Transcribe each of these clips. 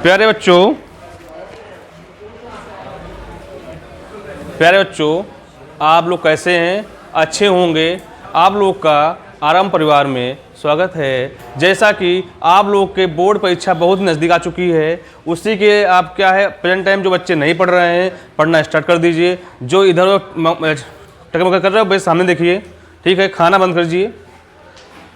प्यारे बच्चों, आप लोग कैसे हैं? अच्छे होंगे। आप लोग का आराम परिवार में स्वागत है। जैसा कि आप लोग के बोर्ड परीक्षा बहुत नज़दीक आ चुकी है, उसी के आप क्या है प्रेजेंट टाइम जो बच्चे नहीं पढ़ रहे हैं, पढ़ना स्टार्ट कर दीजिए। जो इधर टकमक कर रहे हो बस सामने देखिए, ठीक है? खाना बंद कर दीजिए।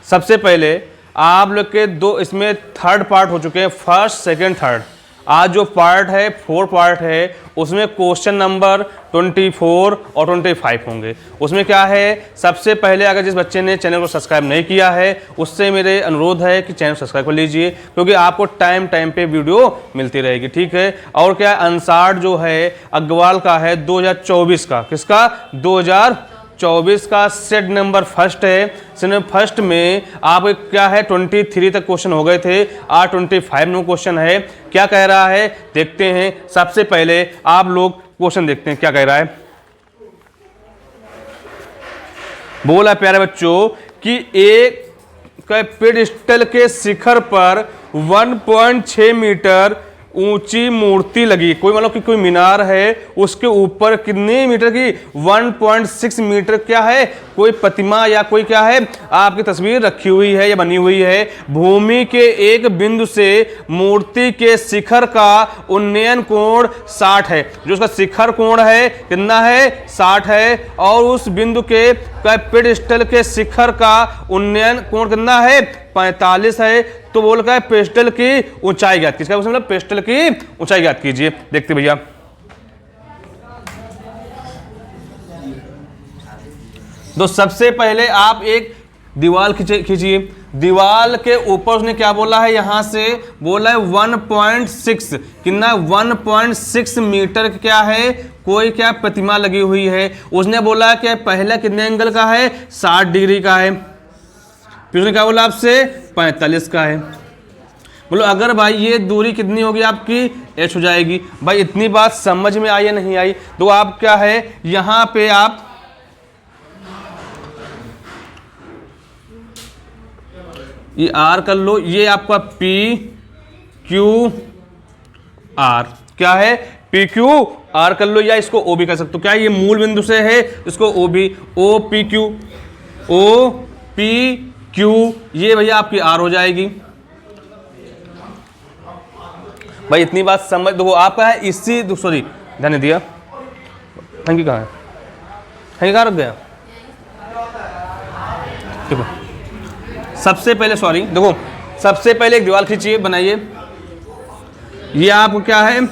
सबसे पहले आप लोग के दो इसमें थर्ड पार्ट हो चुके हैं, फर्स्ट सेकंड थर्ड। आज जो पार्ट है 4 पार्ट है, उसमें क्वेश्चन नंबर 24 और 25 होंगे। उसमें क्या है, सबसे पहले अगर जिस बच्चे ने चैनल को सब्सक्राइब नहीं किया है, उससे मेरे अनुरोध है कि चैनल सब्सक्राइब कर लीजिए, क्योंकि आपको टाइम टाइम पे वीडियो मिलती रहेगी, ठीक है? और क्या आंसर जो है अग्रवाल का है 2024 का, किसका? 2024 का सेट नंबर फर्स्ट है। सेट नंबर फर्स्ट में आप क्या है 23 तक क्वेश्चन हो गए थे, आज 25 नंबर क्वेश्चन है। क्या कह रहा है देखते हैं। सबसे पहले आप लोग क्वेश्चन देखते हैं क्या कह रहा है। बोला प्यारे बच्चों कि एक पेडिस्टल के शिखर पर 1.6 मीटर ऊंची मूर्ति लगी। कोई मतलब कि कोई मीनार है, उसके ऊपर कितने मीटर की? 1.6 मीटर क्या है, कोई प्रतिमा या कोई क्या है आपकी तस्वीर रखी हुई है या बनी हुई है। भूमि के एक बिंदु से मूर्ति के शिखर का उन्नयन कोण 60 है। जो उसका शिखर कोण है कितना है? 60 है। और उस बिंदु के पेडिस्टल के शिखर का उन्नयन कोण कितना है? 45 है। तो बोल का पेस्टल की ऊंचाई ज्ञात कीजिए। मतलब पेस्टल की ऊंचाई ज्ञात कीजिए। देखते भैया, तो सबसे पहले आप एक दीवार खींचिए। दीवार के ऊपर उसने क्या बोला है, यहां से बोला है 1.6 कितना? 1.6 मीटर क्या है, कोई क्या प्रतिमा लगी हुई है। उसने बोला कि पहला कितने एंगल का है? 60 डिग्री का है। फिर उसने क्या बोला आपसे? 45 का है। बोलो अगर भाई ये दूरी कितनी होगी आपकी? h हो जाएगी। भाई इतनी बात समझ में आई या नहीं आई? तो आप क्या है यहां पे आप ये r कर लो, ये आपका p q r क्या है? p q r कर लो, या इसको o भी कर सकते हो। क्या ये मूल बिंदु से है, इसको o भी, o p q ये भैया आपकी r हो जाएगी। भाई इतनी बात समझ दो। आपका है इसी सॉरी ध्यान नहीं दिया, हैंकी कहाँ है? हैंकी कहाँ रख गया? देखो सबसे पहले सॉरी देखो सबसे पहले एक दीवार खींचिए, बनाइए। ये आपको क्या है?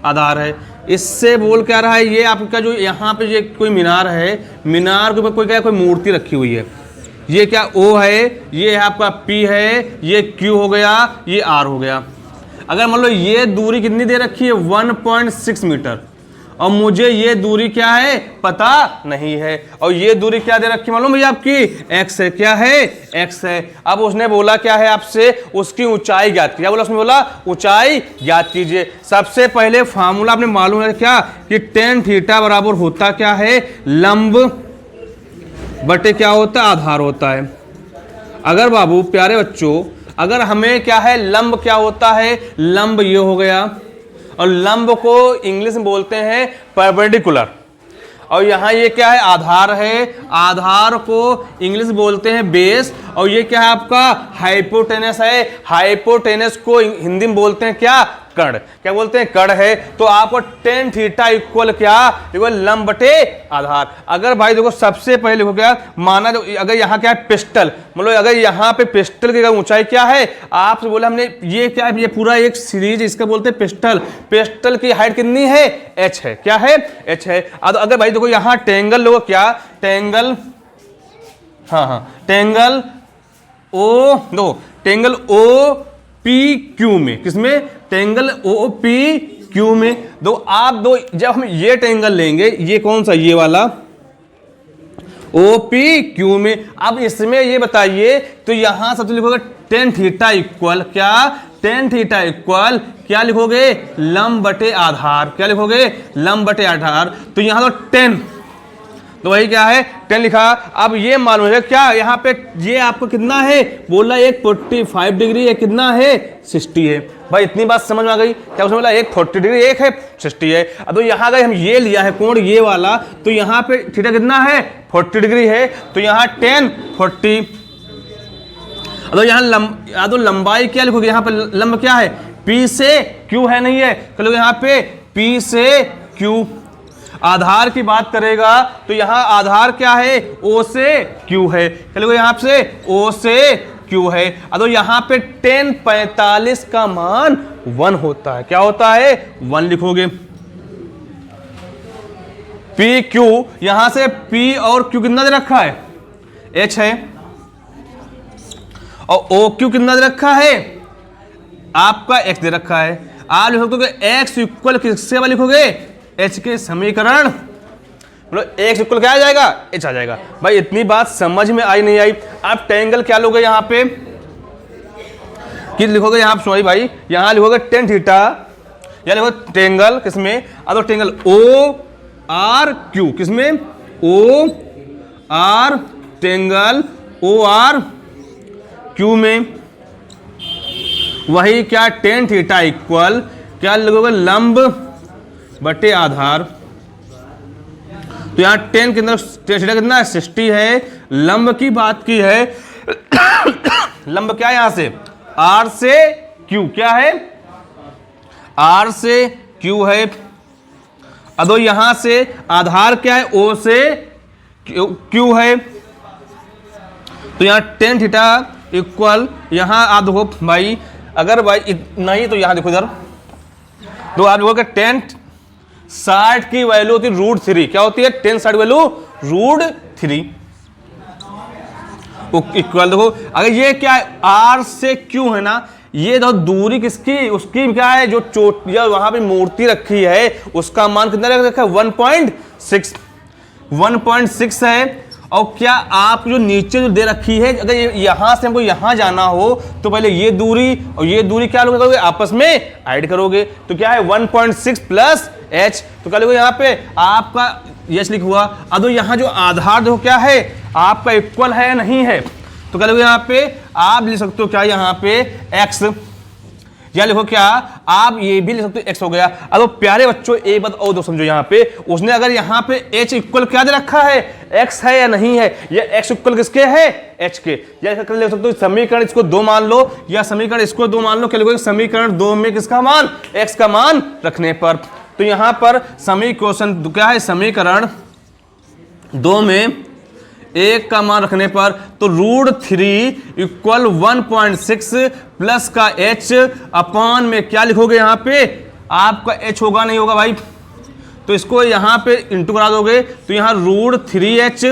आधार है। इससे बोल क्या रहा है, ये आपका जो यहाँ पे ये कोई मीनार है, मीनार के ऊपर कोई क्या, कोई मूर्ति रखी हुई है। ये क्या O है, ये आपका P है, ये Q हो गया, ये R हो गया। अगर मान लो ये दूरी कितनी दे रखी है? 1.6 मीटर, और मुझे ये दूरी क्या है पता नहीं है, और ये दूरी क्या दे रखी मालूम भैया आपकी? x है। क्या है? x है। अब उसने बोला क्या है आपसे? उसकी ऊंचाई ज्ञात कीजिए। क्या बोला उसने? बोला ऊंचाई ज्ञात कीजिए। सबसे पहले फार्मूला आपने मालूम है क्या कि tan थीटा बराबर होता क्या है? लंब बटे क्या होता है? आधार होता है। अगर बाबू प्यारे बच्चों अगर हमें क्या है लंब क्या होता है? लंब ये हो गया, और लंब को इंग्लिश में बोलते हैं परपेंडिकुलर। और यहाँ ये क्या है? आधार है। आधार को इंग्लिश बोलते हैं बेस। और ये क्या है आपका? हाइपोटेनस है। हाइपोटेनस को हिंदी में बोलते हैं क्या? कर्ण। क्या बोलते हैं? कर्ण है। तो आपको tan थीटा इक्वल क्या? इक्वल लंब बटे आधार। अगर भाई देखो सबसे पहले हो गया माना, जो अगर यहाँ क्या है पिस्टल, मतलब अगर यहाँ पे पिस्टल की ऊंचाई क्या है? आपसे बोला हमने ये क्या है? ये पूरा एक सीरीज इसका बोलते हैं पिस्टल। पिस्टल की हाइट कितनी है? h है। क्या है? h है। अगर भाई देखो यहाँ टेंगल लोग क्या? टेंगल, हाँ टेंगल ओ दो, टेंगल ओ पी क्यू में, किसमें? टेंगल ओ पी क्यू में। दो आप दो, जब हम ये टेंगल लेंगे, ये कौन सा? ये वाला ओ पी क्यू में। अब इसमें ये बताइए, तो यहां सबसे लिखोगे tan थीटा इक्वल क्या? tan थीटा इक्वल क्या लिखोगे? लंब बटे आधार। क्या लिखोगे? लंब बटे आधार। तो यहां तो 10, तो वही क्या है 10 लिखा। अब ये मालूम है क्या यहाँ पे ये आपको कितना है, बोला एक 45 डिग्री है, कितना है 60 है। भाई इतनी बात समझ में आ गई क्या? उसने बोला एक 40 डिग्री, एक है 60 है। अब तो यहाँ गए हम ये लिया है कोण ये वाला, तो यहाँ पे थीटा कितना है 40 डिग्री है, तो यहाँ 10 40। अब तो यहाँ तो लंबाई क्या लिखोगे, यहाँ पे लंब क्या है P से Q है, नहीं है, चलो यहाँ पे P से Q। आधार की बात करेगा तो यहाँ आधार क्या है O से Q है, चलो यहाँ से O से Q है। अब तो यहाँ पे 10:45 का मान 1 होता है, क्या होता है 1 लिखोगे। P Q, यहां से P और Q कितना दे रखा है H है, और OQ कितना दे रखा है आपका X दे रखा है। आप लिख सकते हो X इक्वल किससे लिखोगे H के समीकरण, मतलब X इक्वल क्या आ जाएगा H आ जाएगा। भाई इतनी बात समझ में आई नहीं आई? आप टेंगल क्या लोगे यहाँ पे कि लिखोगे, यहाँ सॉरी भाई यहाँ लिखोगे टेन थीटा, या लिखोगे टेंगल किसमें, अब तो टेंगल ORQ किसमें OR, टेंगल ORQ में। वही क्या टेन थीटा इक्वल क्या लिखोगे लंब बटे आधार, तो यहाँ 10 के अंदर थीटा कितना है 60 है। लंब की बात की है लंब क्या है यहाँ से R से Q, क्या है R से Q है। अब यहां से आधार क्या है O से Q है, तो यहाँ 10 थीटा इक्वल यहाँ आप देखो भाई, अगर भाई इतना ही तो यहाँ देखो इधर, तो आप देखो 10 60 की वैल्यू होती है √3, क्या होती है 10 60 वैल्यू √3 इक्वल। देखो अगर ये क्या है R से Q है ना, ये देखो दूरी किसकी उसकी क्या है, जो चोट या वहां पे मूर्ति रखी है उसका मान कितना रखा है 1.6 है। और क्या आप जो नीचे जो दे रखी है, अगर यहां से हमको यहां जाना हो तो पहले ये दूरी और ये दूरी क्या करोगे आपस में ऐड करोगे, तो क्या है 1.6 प्लस h, तो क्या लिखो यहाँ पे आपका h लिखा हुआ। अब यहाँ जो आधार देखो क्या है आपका इक्वल है या नहीं है, तो क्या लिखो यहाँ पे आप लिख सकते हो क्या यहाँ पे x, या लिखो क्या आप ये भी लिख सकते हो x हो गया। अब प्यारे बच्चों एक बात और दो समझो, यहाँ पे उसने अगर यहाँ पे h इक्वल क्या दे रखा है x है या नहीं है, या x इक्वल किसके है h के, या लिख सकते हो समीकरण इसको 2 मान लो या समीकरण इसको 2 मान लो, क्या लिखोगे समीकरण 2 में किसका मान x का मान रखने पर। तो यहाँ पर समीकरण क्या है समीकरण 2 में 1 का मान रखने पर, तो √3 इक्वल 1.6 प्लस का h अपान में क्या लिखोगे यहाँ पे आपका h होगा नहीं होगा भाई, तो इसको यहाँ पे इंटू करा दोगे, तो यहाँ √3h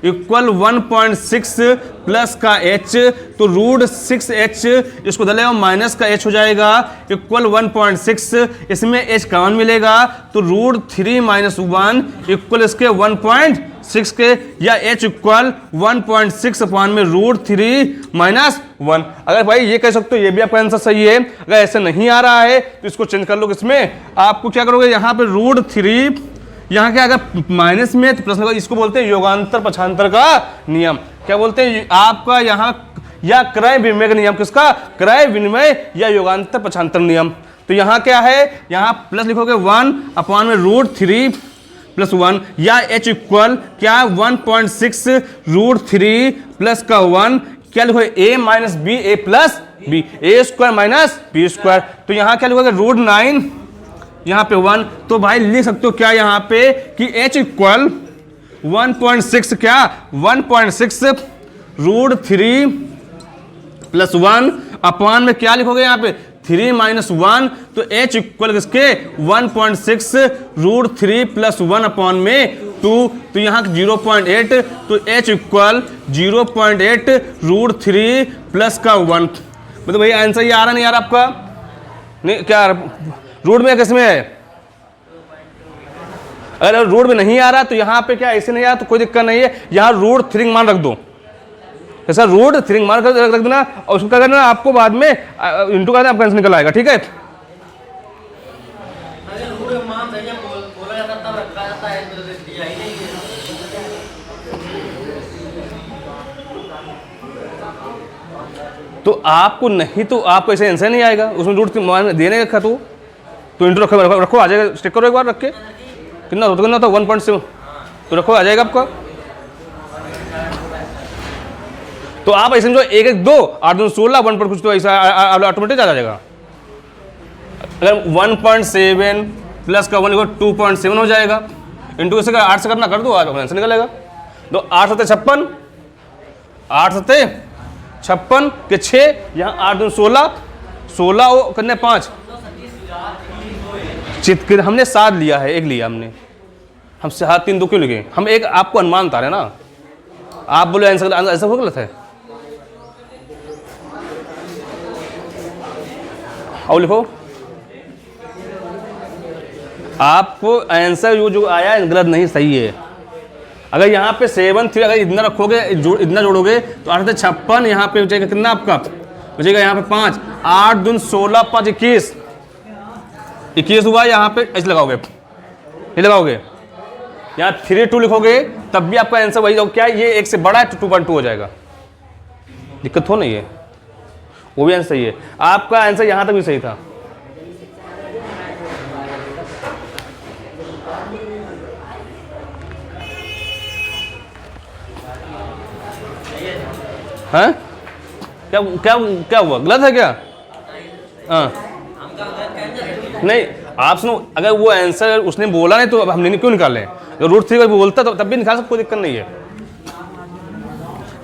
इक्वल 1.6 प्लस का h, तो √6h इसको दले और माइनस का h हो जाएगा इक्वल 1.6, इसमें h कॉमन मिलेगा, तो √3 - 1 इक्वल इसके 1.6 के, या h इक्वल 1.6 अपान में √3 - 1। अगर भाई ये कह सकते हो ये भी आपका आंसर सही है। अगर ऐसे नहीं आ रहा है तो इसको चेंज कर लो, इसमें आपको क्या करोगे यहाँ पे √3 यहाँ क्या अगर माइनस में तो प्लस में, इसको बोलते हैं योगांतर पक्षांतर का नियम, क्या बोलते हैं आपका यहाँ, या क्रय विनिमय का नियम, किसका क्रय विनिमय या योगांतर पक्षांतर नियम। तो यहाँ क्या है यहाँ प्लस लिखोगे 1 अपान में √3 + 1, या h इक्वल क्या 1.6 √3 प्लस का 1, क्या लिखोगे a - b a plus b a² - b², तो यहाँ क्या लिखोगे √9 यहाँ पे 1, तो भाई लिख सकते हो क्या यहाँ पे कि h इक्वल 1.6 क्या 1.6 √3 + 1 अपान में क्या लिखोगे यहाँ पे 3 - 1, तो h इक्वल किसके 1.6 √3 + 1 अपान में 2, तो यहाँ 0.8, तो h इक्वल 0.8 √3 प्लस का 1। मतलब भाई आंसर ये आ रहा नहीं यार आपका, नहीं क्या रूट में किसमें है, अगर रूट में नहीं आ रहा तो यहाँ पे क्या ऐसे नहीं आ रहा तो कोई दिक्कत नहीं है, यहाँ √3 मान रख दो, ऐसा √3 मान रख देना, और उसको क्या करना आपको बाद में इंटू करना, आपका आंसर निकल आएगा। ठीक है तो आपको नहीं, तो आपको ऐसे आंसर नहीं आएगा, उसमें रूट देने रखा तो इंटू रखो आ जाएगा। स्टिक करो एक बार रख के, कितना होता 1.7, तो रखो आ जाएगा आपका। तो आप ऐसे समझो 1 1 2 8 2 16 1 पर कुछ तो ऐसा ऑटोमेटिक आ जाएगा। अगर 1.7 प्लस का 1 2.7 हो जाएगा, इंटू से 8 से करना कर दो, आंसर निकलेगा। तो 8 7 56, 8 7 56 के 6, यहाँ 8 2 16, 16 करने 5, चित हमने 7 लिया है, 1 लिया हमने, हम 7 3 2 क्यों लिखे? हम एक आपको अनुमान बता रहे हैं ना, आप बोले आंसर ऐसा हो गलत है। और लिखो आपको आंसर जो आया गलत नहीं, सही है। अगर यहाँ पे 7 3 अगर इतना रखोगे, इतना जोड़ोगे तो 8 56, यहाँ पे बचेगा कितना आपका, बचेगा यहाँ पे 5, 8 दून 16 5 21, 21 हुआ। यहाँ पे ऐसे लगाओगे, ये लगाओगे, यहाँ 3 2 लिखोगे, तब भी आपका आंसर वही होगा। क्या ये 1 से बड़ा है तो 2.2 हो जाएगा, दिक्कत हो नहीं है, वो भी आंसर सही है। आपका आंसर यहाँ तक भी सही था। हाँ क्या क्या क्या हुआ, गलत है क्या? हाँ नहीं, आप सुनो, अगर वो आंसर उसने बोला नहीं तो अब हमने क्यों निकाले? तो रूट 3 बोलता तो तब भी निकाल सकते, कोई दिक्कत नहीं है।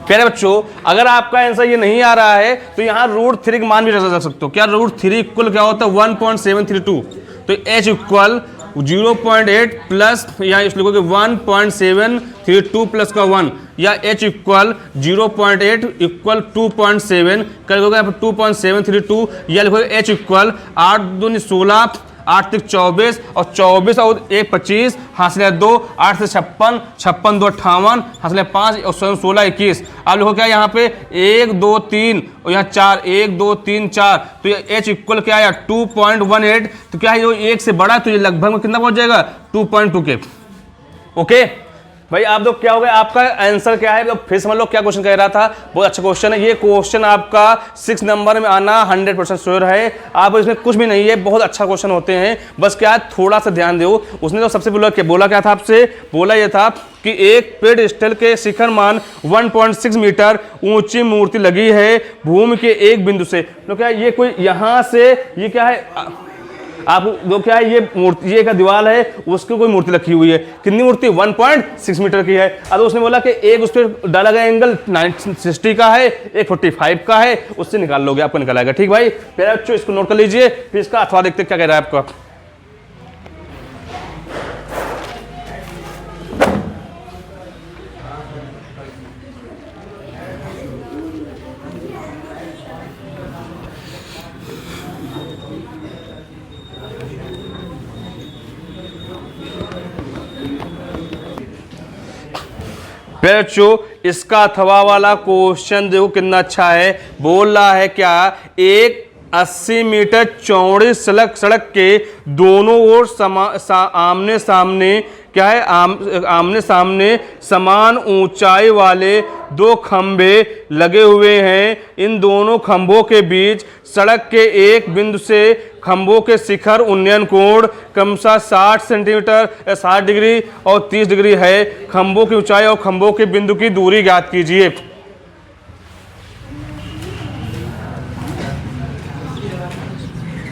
प्यारे बच्चों, अगर आपका आंसर ये नहीं आ रहा है तो यहाँ रूट 3 का मान भी रख सकते हो। क्या रूट 3 इक्वल क्या होता है? 1.732। तो h इक्वल 0.8 प्लस, यहाँ इस लिखोगे 1.732 प्लस का 1, या h इक्वल 0.8 इक्वल 2.7 कर लोगे यहाँ पर 2.732, या लिखोगे h इक्वल 8 दूनी 16, 8 3 24 और 24 और 1 25, हासिल 2, 8 से 56, 56 2 58, हासिल 5 और 16 21। अब लिखो क्या यहाँ पे 1 2 3 और यहाँ 4, 1 2 3 4, तो ये h इक्वल क्या है 2.18। तो क्या है, ये 1 से बड़ा है तो ये लगभग में कितना पहुंच जाएगा 2.2 के। ओके भाई, आप लोग क्या हो गए, आपका आंसर क्या है? फिर समझ लो क्या क्वेश्चन कह रहा था, बहुत अच्छा क्वेश्चन है ये। क्वेश्चन आपका 6 नंबर में आना 100% श्योर है। आप इसमें कुछ भी नहीं है, बहुत अच्छा क्वेश्चन होते हैं, बस क्या थोड़ा सा ध्यान दो। उसने तो सबसे बोला क्या था आपसे? बोला ये था कि एक पेडस्टल के शिखर मान 1.6 मीटर ऊंची मूर्ति लगी है भूमि के एक बिंदु से। तो क्या ये कोई यहाँ से, ये क्या है आप लोग, क्या है ये मूर्ति, ये का दीवार है, उसकी कोई मूर्ति रखी हुई है। कितनी मूर्ति? 1.6 मीटर की है। अब उसने बोला कि एक उस पर डाला गया एंगल 960 का है, एक 45 का है, उससे निकाल लोगे, आपको निकाल आएगा। ठीक भाई, पहले बच्चों इसको नोट कर लीजिए, फिर इसका अथवा देखते क्या कह रहा है आपका। बच्चों इसका अथवा वाला क्वेश्चन देखो कितना अच्छा है। बोल रहा है क्या, एक 80 मीटर चौड़ी सड़क के दोनों ओर आमने सामने क्या है, आमने सामने समान ऊंचाई वाले 2 खंभे लगे हुए हैं। इन दोनों खंभों के बीच सड़क के एक बिंदु से खंभों के शिखर उन्नयन कोण क्रमशः 60 सेंटीमीटर 60 डिग्री और 30 डिग्री है। खंभों की ऊंचाई और खंभों के बिंदु की दूरी ज्ञात कीजिए।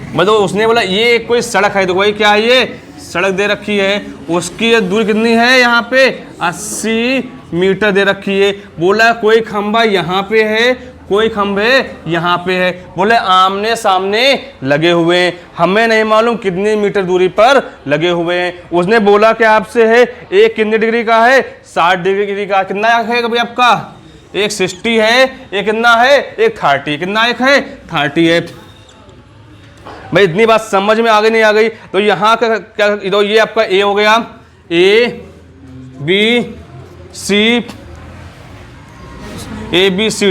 मतलब उसने बोला ये कोई सड़क है, तो भाई क्या है, ये सड़क दे रखी है, उसकी दूरी कितनी है, यहाँ पे 80 मीटर दे रखी है। बोला कोई खंभा यहाँ पे है, कोई खंभे यहाँ पे है। बोले आमने सामने लगे हुए हैं, हमें नहीं मालूम कितनी मीटर दूरी पर लगे हुए हैं। उसने बोला कि आपसे है एक कितने डिग्री का है, 60 डिग्री का। कितना है कभी आपका, एक 60 है, एक कितना है, एक 30, कितना एक है 30 है। भाई इतनी बात समझ में आ गई नहीं आ गई? तो यहाँ का क्या, तो ये आपका ए हो गया, A B C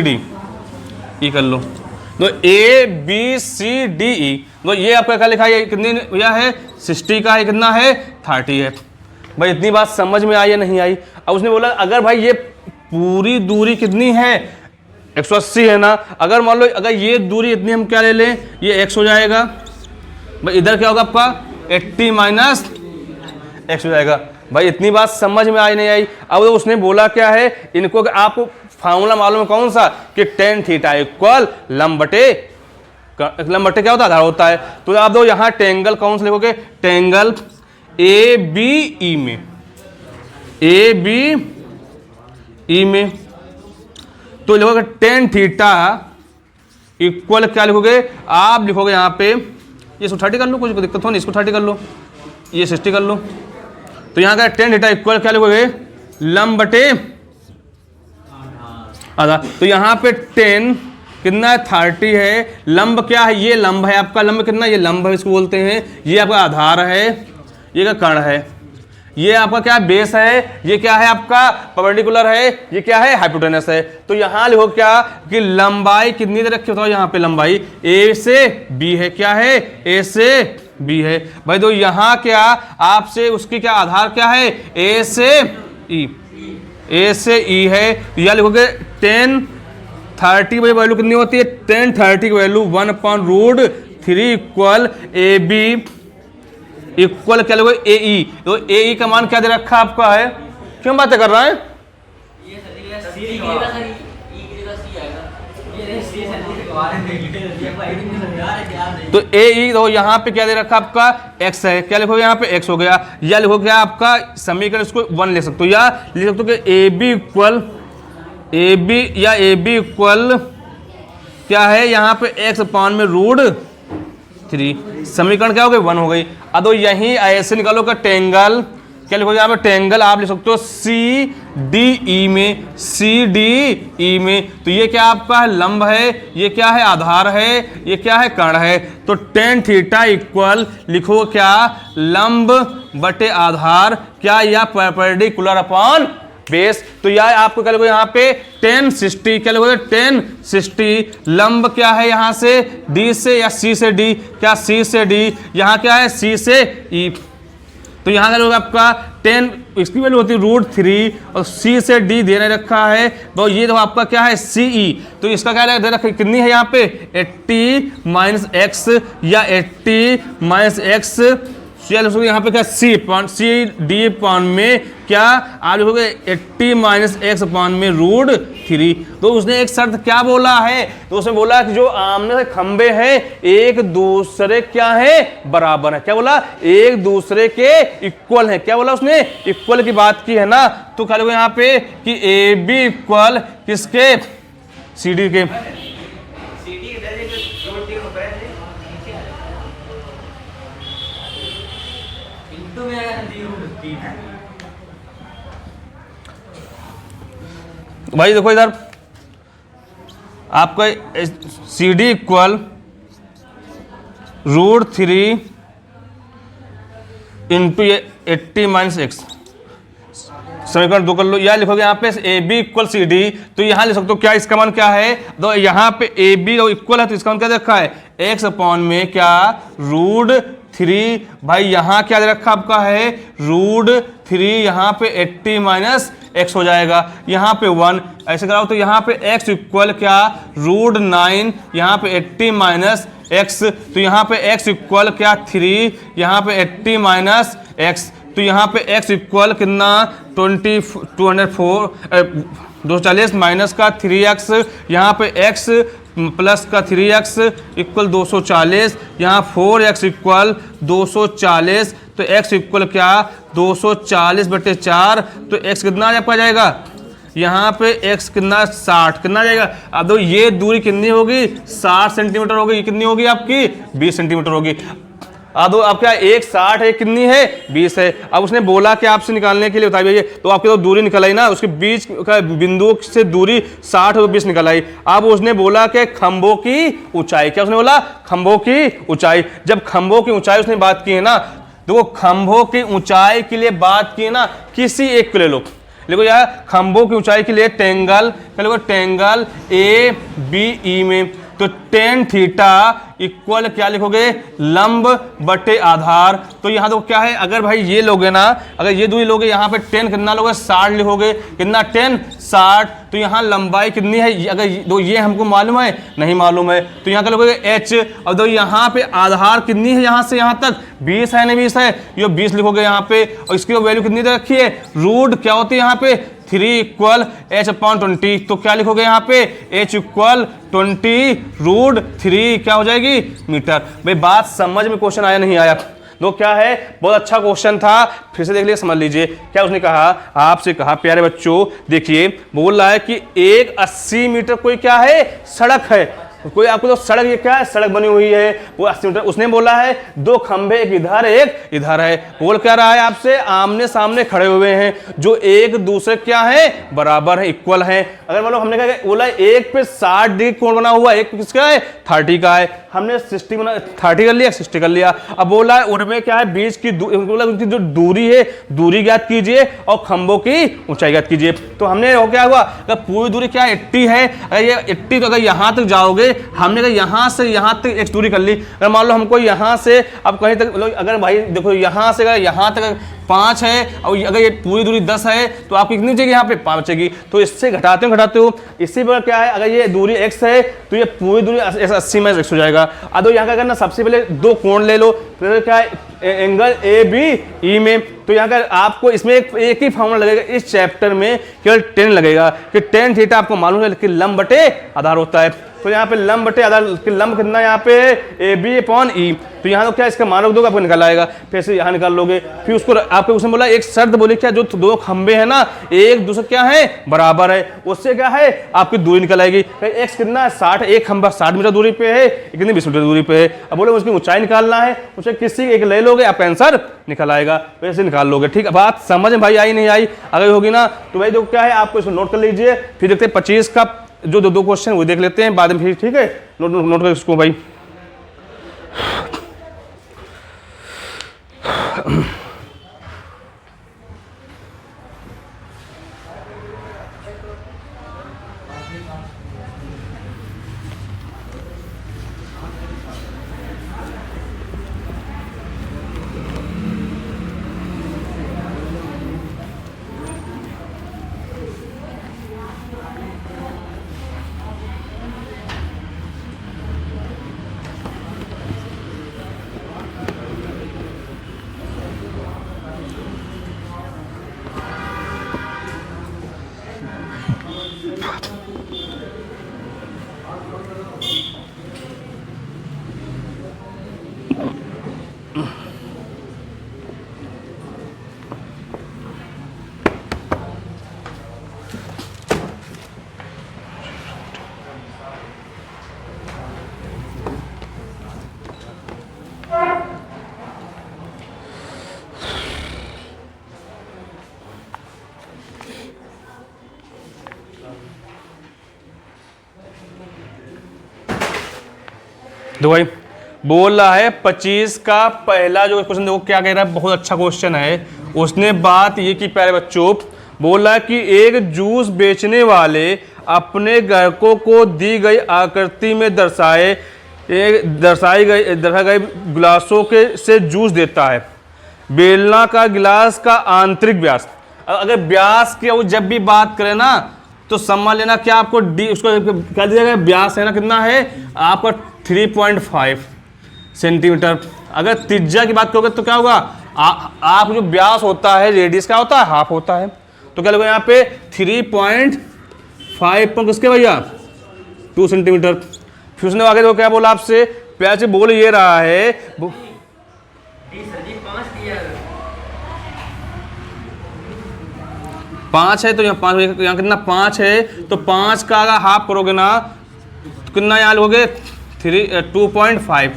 D E कर लो। तो A B C D E, तो ये आपका क्या लिखा है, कितनी यह है 60 का है, कितना है 30 है। भाई इतनी बात समझ में आई या नहीं आई? अब उसने बोला अगर भाई ये पूरी दूरी कितनी है 180 है ना। अगर मान लो अगर ये दूरी इतनी हम क्या ले लें, ये x हो जाएगा भाई, इधर क्या होगा आपका 80 माइनस x हो जाएगा। भाई इतनी बात समझ में आई नहीं आई। अब तो उसने बोला क्या है, इनको आपको फार्मूला मालूम है कौन सा, कि टेन थीटा इक्वल लंब बटे क्या होता है, आधार होता है। तो आप दो यहाँ टेंगल कौन सा लिखोगे, टेंगल ए बी ई में, ए बी ई में, तो लिखोगे टेन थीटा इक्वल क्या लिखोगे, आप लिखोगे यहाँ पे, ये इसको 30 कर लो, कुछ दिक्कत हो नहीं, इसको 30 कर लो, ये 60 कर लो। तो यहाँ का टेन थीटा इक्वल क्या लिखोगे, लंब बटे आधा। तो यहाँ पे 10 कितना है, 30 है। लंब क्या है, ये लंब है आपका, लंब कितना, ये लंब है, इसको बोलते हैं। ये आपका आधार है, ये का कर्ण है, ये आपका क्या बेस है, ये क्या है आपका परपेंडिकुलर है, ये क्या है हाइपोटेनस है। तो यहाँ लिखो क्या कि लंबाई कितनी दे रखी, बताओ यहाँ पे लंबाई ए से बी है, क्या है ए से बी है भाई। तो यहाँ क्या आपसे उसकी क्या आधार क्या है, ए से ई, ए से ई है। तो यह लिखोगे 1030 भाई वैल्यू कितनी होती है, 1030 की value 1/√3 equal A B equal क्या लिखोगे ए ई। तो ए ई का मान क्या दे रखा आपका है, क्यों बातें कर रहा है, तो ए ई तो यहाँ पे क्या दे रखा आपका x है, क्या लिखोगे यहाँ पे x हो गया। या लिखो क्या आपका समीकरण इसको 1 ले सकते हो, या लिख सकते हो कि A B equal A B, या ए बी इक्वल क्या है यहाँ पे x/√3, समीकरण क्या हो गई 1 हो गई। अब तो यही ऐसे निकालो का टेंगल, क्या लिखोगे यहाँ पे टेंगल आप लिख सकते हो सी डी ई में, सी डी ई में। तो ये क्या आपका है लंब है, ये क्या है आधार है, ये क्या है कर्ण है। तो टेन थीटा इक्वल लिखो क्या लंब बटे आधार, क्या या परपेंडिकुलर अपॉन बेस। तो यह आपको क्या लिखोगे यहाँ पे 1060, क्या लिखोगे 1060। लंब क्या है यहाँ से डी से या सी से डी, क्या सी से डी, यहाँ क्या है सी से ई। तो यहाँ का लोग आपका 10, इसकी वैल्यू होती है √3 और C से D देने रखा है। तो ये तो आपका क्या है CE, तो इसका क्या दे रखा है, कितनी है यहाँ पे 80 - x या 80 - x। चलो यहाँ पे क्या सी डी पान में क्या आप लिखोगे 80 - x/√3। तो उसने एक शर्त क्या बोला है, तो उसने बोला कि जो आमने से खंबे हैं एक दूसरे क्या है बराबर है, क्या बोला एक दूसरे के इक्वल है, क्या बोला उसने इक्वल की बात की है ना। तो क्या लिखो यहाँ पे कि ए बी इक्वल किसके, सी डी के। भाई देखो इधर आपका C D equal √3 into 80 - x, समीकरण 2 कर लो। या लिखोगे यहाँ पे A B equal C D, तो यहाँ लिख सकते हो क्या इसका मान क्या है, तो यहाँ पे ए बी इक्वल है तो इसका मान क्या रखा है x अपॉन में क्या √3। भाई यहाँ क्या दे रखा आपका है √3, यहाँ पे 80 - x हो जाएगा, यहाँ पे 1 ऐसे कराओ। तो यहाँ पे x इक्वल क्या √9, यहाँ पे 80 - x, तो यहाँ पे x इक्वल क्या 3, यहाँ पे 80 - x। तो यहाँ पे x इक्वल कितना 240 माइनस का 3x, यहाँ पे x प्लस का 3x इक्वल 240, यहाँ 4x इक्वल 240। तो x इक्वल क्या 240/4, तो x कितना आपका जाएगा यहाँ पे x कितना 60, कितना जाएगा। अब तो ये दूरी कितनी होगी 60 सेंटीमीटर होगी, ये कितनी होगी आपकी 20 सेंटीमीटर होगी। अब आप क्या एक 60 है, कितनी है 20 है। अब उसने बोला कि आपसे निकालने के लिए बताइए, तो आपकी तो दूरी निकल आई ना, उसके बीच का बिंदु से दूरी 60 और 20 निकल आई। अब उसने बोला कि खंभों की ऊंचाई, क्या उसने बोला खंभों की ऊंचाई। जब खंभों की ऊंचाई उसने बात की है ना, देखो खंभों की ऊंचाई के लिए बात की है ना, किसी एक को ले लो, देखो यार खंभों की ऊंचाई के लिए टेंगल, टेंगल ए बी ई में, तो टेन थीटा इक्वल क्या लिखोगे, लंब बटे आधार। तो यहाँ तो क्या है, अगर भाई ये लोगे ना, अगर ये दूरी लोगे यहाँ पे 10 कितना लोगे, 60 लिखोगे, कितना 10 60। तो यहाँ लंबाई कितनी है, अगर दो ये हमको मालूम है, नहीं मालूम है, तो यहाँ का लोगे h। अब दो यहाँ पे आधार कितनी है, यहाँ से यहाँ तक 20 है, नहीं 20 है, ये 20 लिखोगे यहाँ पे। और इसकी वैल्यू कितनी तक रखी है, रूट क्या होती है यहाँ पे 3 इक्वल h/20। तो क्या लिखोगे यहाँ पे h इक्वल 20 रूट 3 क्या हो जाएगी, मीटर। भाई बात समझ में क्वेश्चन आया नहीं आया, तो क्या है, बहुत अच्छा क्वेश्चन था, फिर से देख लीजिए, समझ लीजिए क्या उसने कहा, आपसे कहा प्यारे बच्चों, देखिए बोल रहा है कि एक 80 मीटर कोई क्या है, सड़क है, कोई आपको तो सड़क, ये क्या है, सड़क बनी हुई है, वो 80 मीटर। उसने बोला है दो खंभे, एक इधर एक इधर है। बोल क्या रहा है आपसे, आमने सामने खड़े हुए हैं, जो एक दूसरे क्या है, बराबर है, इक्वल है। अगर मतलब हमने कहा बोला एक पे 60 डिग्री कोण बना हुआ है, एक किसका है, 30 का है, हमने 60 बना 30 कर लिया, 60 कर लिया। अब बोला है उनमें क्या है, बीच की उनकी जो दूरी है, दूरी ज्ञात कीजिए और खंभों की ऊंचाई ज्ञात कीजिए। तो हमने हो क्या हुआ, अगर पूरी दूरी क्या 80 है, अगर ये 80, तो अगर यहां तक जाओगे, हमने कहा यहां से यहां तक एक दूरी कर ली। अगर मान लो हमको यहां से अब कहीं तक, अगर भाई देखो यहां से अगर यहां तक 5 है, और अगर ये पूरी दूरी 10 है, तो आपकी कितनी बचेगी, यहाँ पे 5 बचेगी। तो इससे घटाते हो, इसी पर क्या है, अगर ये दूरी x है, तो ये पूरी दूरी 80 में x हो जाएगा। अब यहाँ क्या करना, सबसे पहले दो कोण ले लो, फिर क्या है, एंगल ए बी ई में। तो यहाँ का आपको इसमें एक ही फॉर्मूला लगेगा, इस चैप्टर में केवल 10 लगेगा कि tan थीटा आपको मालूम है कि लंब बटे आधार होता है। तो यहाँ पे लंब बटे आधार, लंब कितना यहाँ पे ए बी अपॉन ई। तो यहाँ तो क्या इसका मान रख दोगे, आपको निकल आएगा, फिर से यहाँ निकाल लोगे। फिर उसको आपको उसने बोला एक शर्त बोली, क्या जो दो खंबे हैं ना, एक दूसरे क्या है, बराबर है, उससे क्या है आपकी दूरी निकल आएगी। एक्स कितना है, 60, एक खंबा 60 मीटर दूरी पे है, कितनी 20 मीटर दूरी पे है। अब बोले उसकी ऊंचाई निकालना है, उसे किसी एक ले लोगे, आप आंसर निकल आएगा, वैसे निकाल लोगे। ठीक है, बात समझ में भाई आई नहीं आई, अगर होगी ना तो भाई जो क्या है, आपको इसको नोट कर लीजिए। फिर देखते हैं 25 का जो दो क्वेश्चन वो देख लेते हैं बाद में, फिर ठीक है, नोट कर इसको भाई। तो भाई बोल रहा है 25 का पहला जो क्वेश्चन, देखो क्या कह रहा है, बहुत अच्छा क्वेश्चन है। उसने बात ये की प्यारे बच्चों, बोल रहा है कि एक जूस बेचने वाले अपने ग्राहकों को दी गई आकृति में दर्शाए गए गिलासों के से जूस देता है। बेलनाकार गिलास का आंतरिक व्यास, अगर व्यास की जब भी बात करें ना, तो समझ लेना क्या आपको डी उसको क्या दिया गया, व्यास है ना, कितना है आपका 3.5 सेंटीमीटर। अगर त्रिज्या की बात करोगे तो क्या होगा, आप जो व्यास होता है, रेडियस क्या होता है, हाफ होता है। तो क्या लगेगा यहाँ पे 3.5 पर किसके भैया 2 सेंटीमीटर। फिर उसने आगे तो क्या बोला आपसे, प्यार से बोल ये रहा है 5 है, तो यहाँ 5, यहाँ कितना 5 है, तो 5 का अगर हाफ करोगे ना तो कितना यहाँ लोगे 2.5,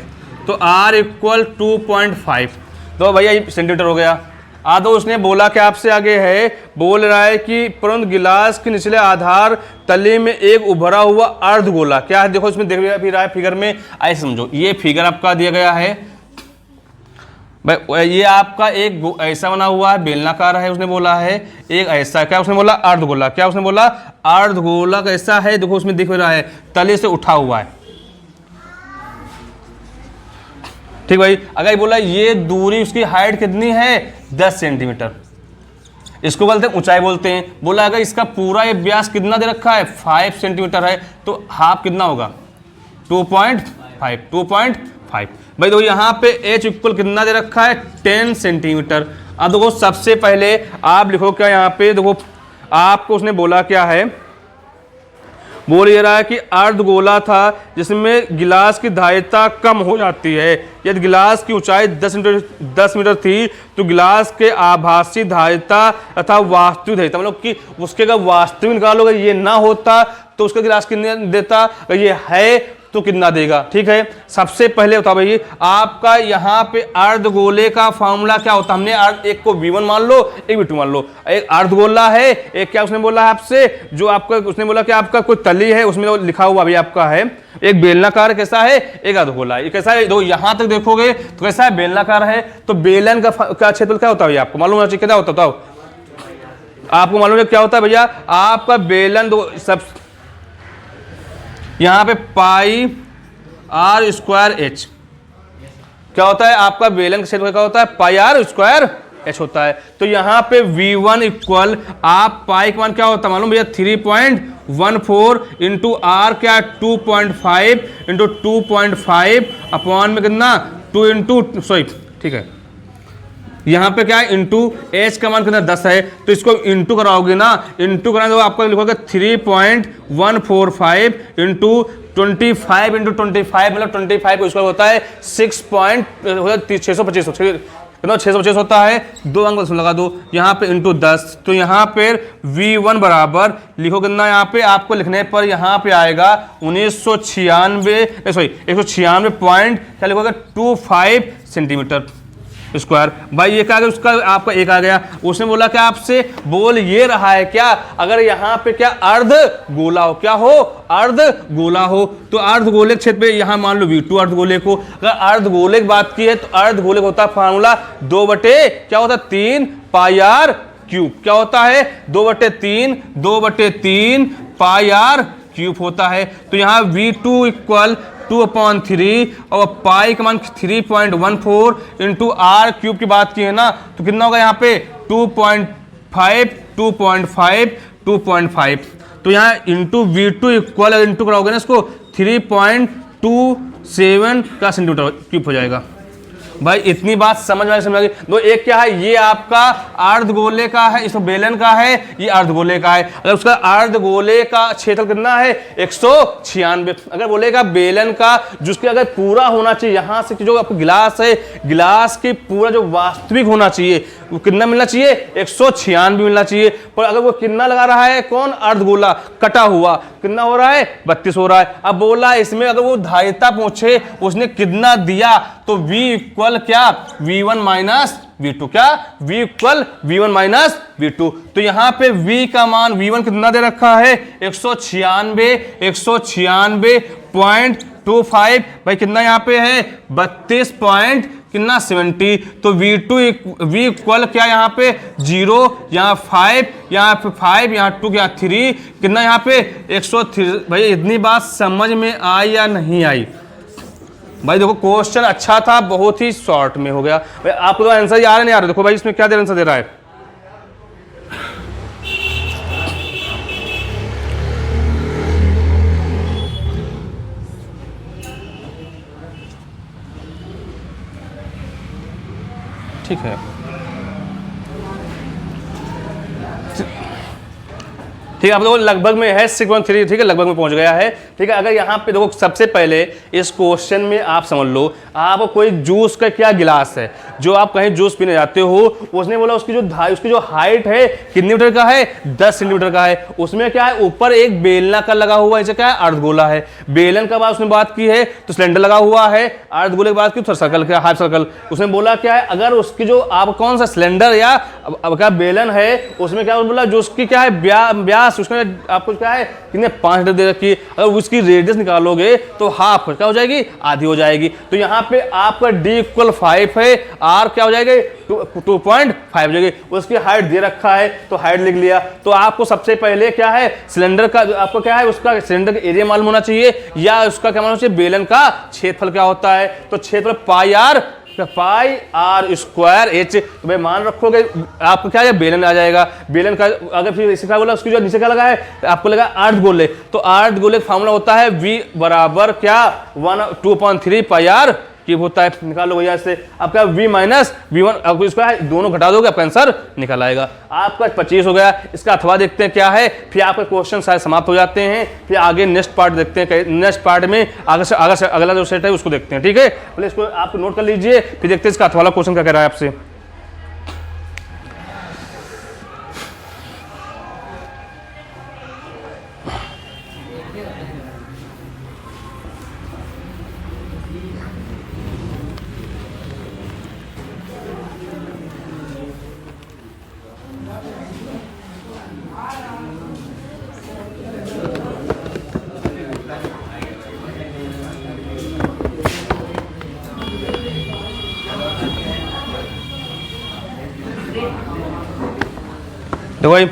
तो R इक्वल 2.5, तो भैया ये सेंटीमीटर हो गया। आदो उसने बोला कि आपसे आगे है, बोल रहा है कि परंतु गिलास के निचले आधार तले में एक उभरा हुआ अर्धगोला क्या है, देखो इसमें देख रहा है फिगर में, ऐसे समझो ये फिगर आपका दिया गया है भाई, ये आपका एक ऐसा बना हुआ है, बेलनाकार है, उसने बोला है एक ऐसा, क्या उसने बोला अर्धगोला, क्या उसने बोला अर्धगोला कैसा है, देखो उसमें दिख रहा है तले से उठा हुआ है, ठीक भाई। अगर बोला ये दूरी उसकी हाइट कितनी है 10 सेंटीमीटर, इसको बोलते हैं ऊंचाई बोलते हैं। बोला अगर इसका पूरा ये व्यास कितना दे रखा है 5 सेंटीमीटर है, तो हाफ कितना होगा 2.5 भाई। देखो यहाँ पे h इक्वल कितना दे रखा है 10 सेंटीमीटर। अब देखो सबसे पहले आप लिखो क्या यहाँ पे, देखो आपको उसने बोला क्या है, बोल ये रहा है कि अर्धगोला था जिसमें गिलास की धारिता कम हो जाती है। यदि गिलास की ऊंचाई 10 मीटर थी तो गिलास के आभासी धारिता तथा वास्तविक धारिता, मतलब कि उसके अगर वास्तविक निकालोगे ये ना होता तो उसका गिलास कितने देता, अगर ये है तो कितना देगा। ठीक है, सबसे पहले बताओ भाई आपका यहाँ पे अर्धगोले का फॉर्मूला क्या होता है। हमने एक को V1 मान लो, एक V2 मान लो। एक अर्धगोला है, एक क्या उसने बोला है आपसे, जो आपका उसने बोला कि आपका कोई तली है उसमें लिखा हुआ भी आपका है। एक बेलनाकार कैसा है, एक अर्धगोला है। कैसा है, दो यहाँ तक देखोगे तो कैसा है, बेलनाकार है। तो बेलन का क्षेत्रफल क्या होता है आपको मालूम होना चाहिए, क्या होता है आपको मालूम है क्या होता है भैया। आपका बेलन दो सब यहाँ पे पाई r स्क्वायर h क्या होता है, आपका बेलन का क्षेत्रफल क्या होता है पाई r स्क्वायर h होता है। तो यहाँ पे V1 इक्वल आप पाई का मान क्या होता है मालूम भैया 3.14 इंटू आर क्या 2.5 इंटू 2.5 अपॉन में कितना 2 इंटू सॉरी ठीक है, यहाँ पे क्या है इंटू एच का मान कितना 10 है, तो इसको इंटू कराओगे ना, इंटू कराने तो आपको लिखोगे 3.145 इंटू 25 इंटू 25 मतलब 25 इसका होता है 625 होता है। 2 अंक लगा दो यहाँ पे इंटू 10, तो यहाँ पे V1 बराबर लिखो कितना, यहाँ पे आपको लिखने पर यहाँ पे आएगा 196 पॉइंट क्या लिखोगे 25 सेंटीमीटर स्क्वायर। भाई ये क्या आ गया, उसका आपका एक आ गया। उसने बोला क्या आपसे, बोल ये रहा है क्या, अगर यहाँ पे क्या अर्ध गोला हो, क्या हो अर्ध गोला हो, तो अर्धगोले क्षेत्र पे यहाँ मान लो V2 अर्धगोले को। अगर अर्धगोले की बात की है तो अर्धगोले होता है फार्मूला 2 क्या होता है 3 पाई r क्यूब, क्या होता है 2/3 पाई r क्यूब होता है। तो यहाँ V2 इक्वल 2/3 और पाई का मान 3.14 इंटू आर क्यूब की बात की है ना, तो कितना होगा यहाँ पे 2.5 तो यहाँ इंटू V2 इक्वल इंटू कराओगे ना इसको 3.27 का सेंटीमीटर क्यूब हो जाएगा। भाई इतनी बात समझ में समझ गई। दो एक क्या है, ये आपका अर्धगोले का है, इसमें बेलन का है, ये अर्धगोले का है। अगर उसका अर्धगोले का क्षेत्र कितना है 196, अगर बोलेगा बेलन का जिसके अगर पूरा होना चाहिए यहाँ से जो आपको गिलास है, गिलास की पूरा जो वास्तविक होना चाहिए वो कितना मिलना चाहिए 196 मिलना चाहिए। पर अगर वो कितना लगा रहा है कौन अर्धगोला कटा हुआ, कितना हो रहा है 32 हो रहा है। अब बोला इसमें अगर वो धारिता पहुंचे उसने कितना दिया, तो V इक्वल क्या V1 माइनस V2, क्या V equal V1 minus V2। तो यहाँ पे V का मान V1 कितना दे रखा है 196.25 भाई कितना यहाँ पे है 32 पॉइंट कितना 70। तो V इक्वल क्या यहाँ पे 0, यहाँ 5, यहाँ पे 5, यहाँ 2, यहाँ 3, कितना यहाँ पे 103। भाई इतनी बात समझ में आई या नहीं आई। भाई देखो क्वेश्चन अच्छा था, बहुत ही शॉर्ट में हो गया। भाई आपको तो आंसर याद नहीं आ रहा, देखो भाई इसमें क्या आंसर दे रहा है, ठीक है ठीक है। आप देखो लगभग में है 613, ठीक है लगभग में पहुंच गया है। ठीक है, अगर यहाँ पे देखो सबसे पहले इस क्वेश्चन में आप समझ लो, आप कोई जूस का क्या गिलास है, जो आप कहीं जूस पीने जाते हो, उसने बोला उसकी जो हाइट है कितने मीटर का है 10 सेंटीमीटर का है। उसमें क्या है ऊपर एक बेलना का लगा हुआ है, इसे क्या है अर्धगोला है। बेलन का बात उसने बात की है तो सिलेंडर लगा हुआ है, अर्धगोले की बात की तो सर्कल का हाफ सर्कल। उसने बोला क्या है, अगर उसकी जो आप कौन सा सिलेंडर या अब क्या बेलन है उसमें क्या बोला जो उसकी क्या है व्यास उसमें आपको क्या है कितने 5 मीटर दे रखी है। अगर उसकी रेडियस निकालोगे तो हाफ क्या हो जाएगी, आधी हो जाएगी। तो यहाँ पे आपका d इक्वल 5 है, r क्या हो जाएगी 2.5 हो जाएगी। उसकी हाइट दे रखा है तो हाइट लिख लिया। तो आपको सबसे पहले क्या है, सिलेंडर का आपको क्या है, उसका सिलेंडर का एरिया मालूम होना चाहिए या उसका क्या मालूम चाहिए, बेलन का क्षेत्रफल क्या होता है। तो क्षेत्रफल पाई आर स्क्वायर एच। तो भाई मान रखोगे आपको क्या है, बेलन आ जाएगा। बेलन का अगर फिर इसे क्या बोला, उसकी जो नीचे क्या लगा है, आपको लगा अर्ध गोले। तो अर्ध गोले का फार्मूला होता है v बराबर क्या 2.3 पाई आर क्यूब होता है। निकालो भैया इससे। अब क्या v माइनस v1, आपको इसका दोनों घटा दोगे आपका आंसर निकल आएगा। आपका 25 हो गया। इसका अथवा देखते हैं क्या है, फिर आपके क्वेश्चन सारे समाप्त हो जाते हैं। फिर आगे नेक्स्ट पार्ट देखते हैं, नेक्स्ट पार्ट में आगे से अगला जो सेट है उसको देखते हैं। ठीक है, पहले इसको आप नोट कर लीजिए, फिर देखते हैं इसका अथवा वाला क्वेश्चन क्या कह रहा है आपसे। देखो भाई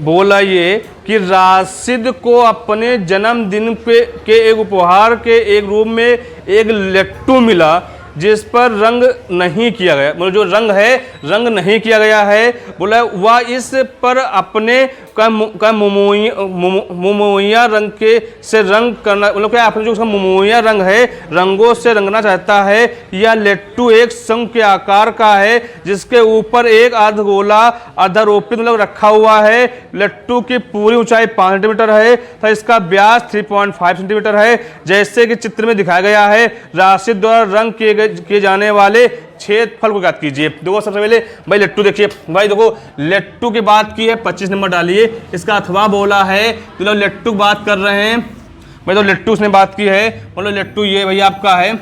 बोला ये कि राशिद को अपने जन्मदिन के एक उपहार के एक रूप में एक लट्टू मिला जिस पर रंग नहीं किया गया, मतलब जो रंग है रंग नहीं किया गया है। बोला वह इस पर अपने का मोमोइया रंग के से रंग करना, मतलब क्या अपने जो उसका मोमोइया रंग है रंगों से रंगना चाहता है। यह लट्टू एक शंख के आकार का है जिसके ऊपर एक अर्धगोला अर्धारोपित मतलब रखा हुआ है। लट्टू की पूरी ऊंचाई 5 सेंटीमीटर है तथा इसका व्यास 3.5 सेंटीमीटर है जैसे कि चित्र में दिखाया गया है। राशिद द्वारा रंग किए जाने वाले क्षेत्रफल को ज्ञात कीजिए। देखो सबसे पहले भाई लट्टू देखिए, भाई देखो लट्टू की बात की है 25 नंबर डालिए। इसका अथवा बोला है तो लोग लट्टू की बात कर रहे हैं भाई, तो लट्टू उसने बात की है, बोलो लट्टू ये भैया आपका है।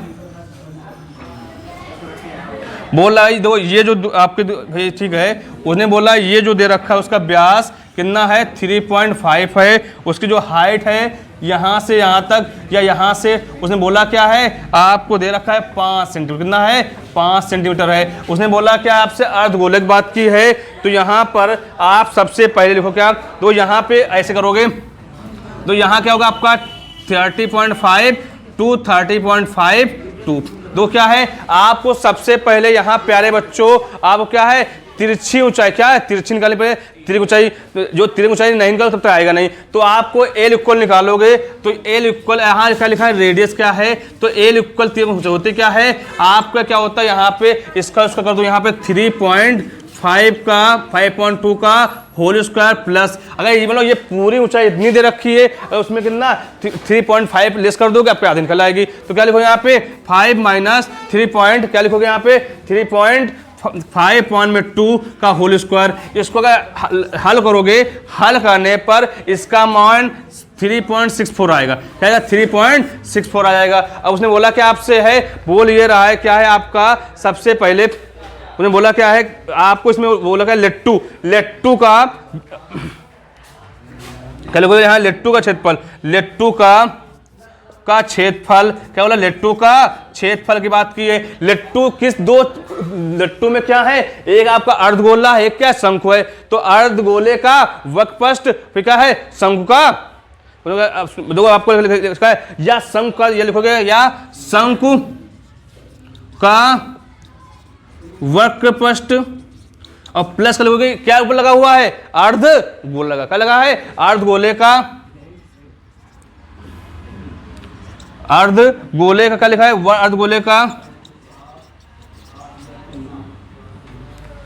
बोला देखो ये जो आपके ठीक है, उसने बोला ये जो दे रखा है उसका व्यास कितना है 3.5 है। उसकी जो हाइट है यहाँ से यहाँ तक या यहाँ से उसने बोला क्या है, आपको दे रखा है 5 सेंटीमीटर। कितना है 5 सेंटीमीटर है। उसने बोला क्या आपसे अर्धगोले की बात की है। तो यहाँ पर आप सबसे पहले लिखो क्या, तो यहाँ पे ऐसे करोगे तो यहाँ क्या होगा आपका 30.5 to 30.5 टू। तो क्या है आपको सबसे पहले यहाँ प्यारे बच्चों आपको क्या है तिरछी ऊंचाई, क्या है तिरछी निकालनी पड़े। तिरछी ऊंचाई, जो तिरछी ऊंचाई नहीं निकालो तब तक आएगा नहीं। तो आपको एल इक्वल निकालोगे तो एल इक्वल यहाँ क्या लिखा है रेडियस क्या है, तो एल इक्वल होते क्या है आपका क्या होता है यहाँ पे इसका उसका कर दो यहाँ पे 3.5 का 5.2 का होल स्क्वायर प्लस, अगर ये मतलब ये पूरी ऊंचाई इतनी दे रखी है उसमें कितना 3.5 लेस कर दोगे आपके आधी निकल आएगी। तो क्या लिखोगे यहाँ पे 5 माइनस 3 पॉइंट क्या लिखोगे यहाँ पे 3.5/2 का होल स्क्वायर। इसको अगर हल करोगे, हल करने पर इसका मान 3.64 आएगा। क्या आएगा 3.64 आ जाएगा। अब उसने बोला कि आपसे है, बोल ये रहा है क्या है आपका सबसे पहले उसने बोला क्या है आपको, इसमें बोला क्या लट्टू का क्या लिखोगे यहाँ लट्टू का क्षेत्रफल, लट्टू का क्षेत्रफल क्या बोला लट्टू का क्षेत्रफल की बात की है। लट्टू किस दो लट्टू में क्या है, एक आपका अर्धगोला है एक क्या शंकु है। तो अर्धगोले का वक्रपृष्ठ फिर क्या है शंकु का, देखो आपको लिखा है या शंकु का, ये लिखोगे या शंकु का वक्रपृष्ठ और प्लस कर लोगे क्या ऊपर लगा हुआ है अर्धगोल लगा, क्या लगा है अर्धगोले का क्या लिखा है अर्धगोले का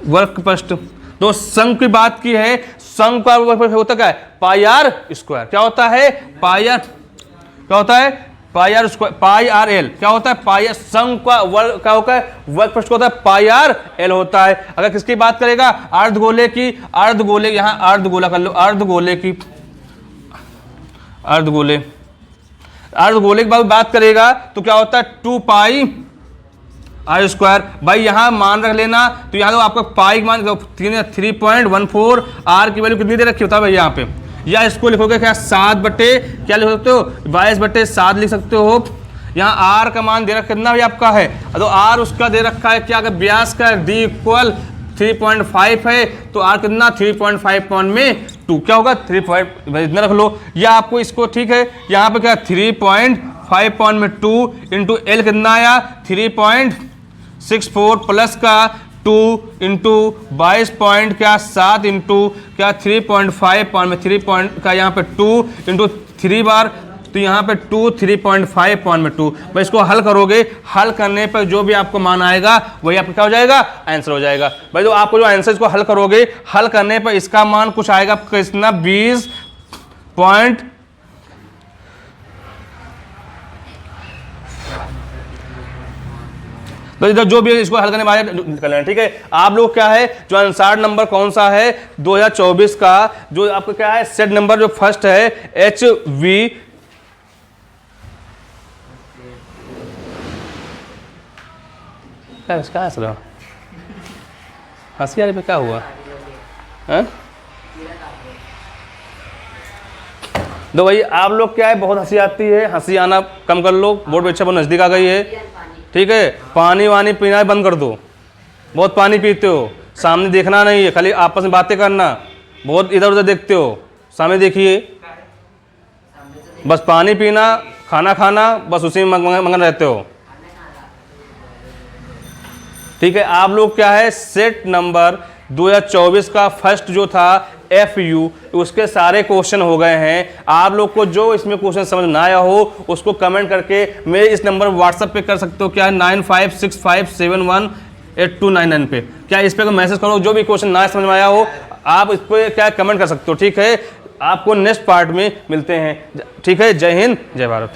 वक्रपृष्ठ। तो शंकु की बात की है, शंकु का वक्रपृष्ठ होता क्या है पाई आर स्क्वायर। क्या होता है पाई आर, क्या होता है pi R square, pi R L क्या होता है पाई आर। शंकु का वर्ग क्या होता है वक्रपृष्ठ होता है पाई आर एल होता है। अगर किसकी बात करेगा अर्धगोले की, अर्धगोले यहाँ अर्धगोला कर लो, अर्धगोले की अर्धगोले की बात करेगा तो क्या होता है 2 पाई आर स्क्वायर। भाई यहाँ मान रख लेना, तो यहाँ तो आपका पाई मान 3.14 आर की वैल्यू कितनी दे रखी होता है भाई यहाँ पे या इसको लिखोगे क्या 7 बटे क्या लिख सकते हो 22/7 लिख सकते हो। यहाँ आर का मान दे रखा कितना भी आपका है, तो आर उसका दे रखा है क्या, अगर व्यास का डी इक्वल 3.5 है तो आर कितना 3.5 पॉइंट में 2 क्या होगा 3 इतना रख लो। या आपको इसको ठीक है यहाँ पे क्या 3.5 पॉइंट में 2 इंटू एल कितना आया 3.64 प्लस का 2 इंटू 22 पॉइंट क्या 7 इंटू क्या 3.5 पॉइंट में 3 पॉइंट का यहाँ पे 2 इंटू 3 बार, तो यहाँ पे 2 3.5 पॉइंट में 2। भाई इसको हल करोगे, हल करने पर जो भी आपको मान आएगा वही आपका क्या हो जाएगा आंसर हो जाएगा। भाई तो आपको जो आंसर इसको हल करोगे, हल करने पर इसका मान कुछ आएगा कितना 20 पॉइंट तो इधर जो भी है इसको हल करने में कर लेना। ठीक है, आप लोग क्या है जो आंसर नंबर कौन सा है 2024 का जो आपका क्या है सेट नंबर जो फर्स्ट है HV क्या हंस रहा हंसी पे क्या हुआ है? तो भाई आप लोग क्या है बहुत हंसी आती है, हंसी आना कम कर लो, बोर्ड परीक्षा बहुत नज़दीक आ गई है। ठीक है, पानी वानी पीना बंद कर दो, बहुत पानी पीते हो, सामने देखना नहीं है, खाली आपस में बातें करना, बहुत इधर उधर देखते हो, सामने देखिए, बस पानी पीना खाना खाना बस उसी में मगन रहते हो। ठीक है, आप लोग क्या है सेट नंबर 2024 का फर्स्ट जो था FU उसके सारे क्वेश्चन हो गए हैं। आप लोग को जो इसमें क्वेश्चन समझ ना आया हो उसको कमेंट करके मेरे इस नंबर व्हाट्सएप पे कर सकते हो, क्या 9565718299 पे, क्या इस पे कोई मैसेज करो, जो भी क्वेश्चन ना समझ में आया हो आप इस पर क्या कमेंट कर सकते हो। ठीक है, आपको नेक्स्ट पार्ट में मिलते हैं। ठीक है, जय हिंद जय भारत।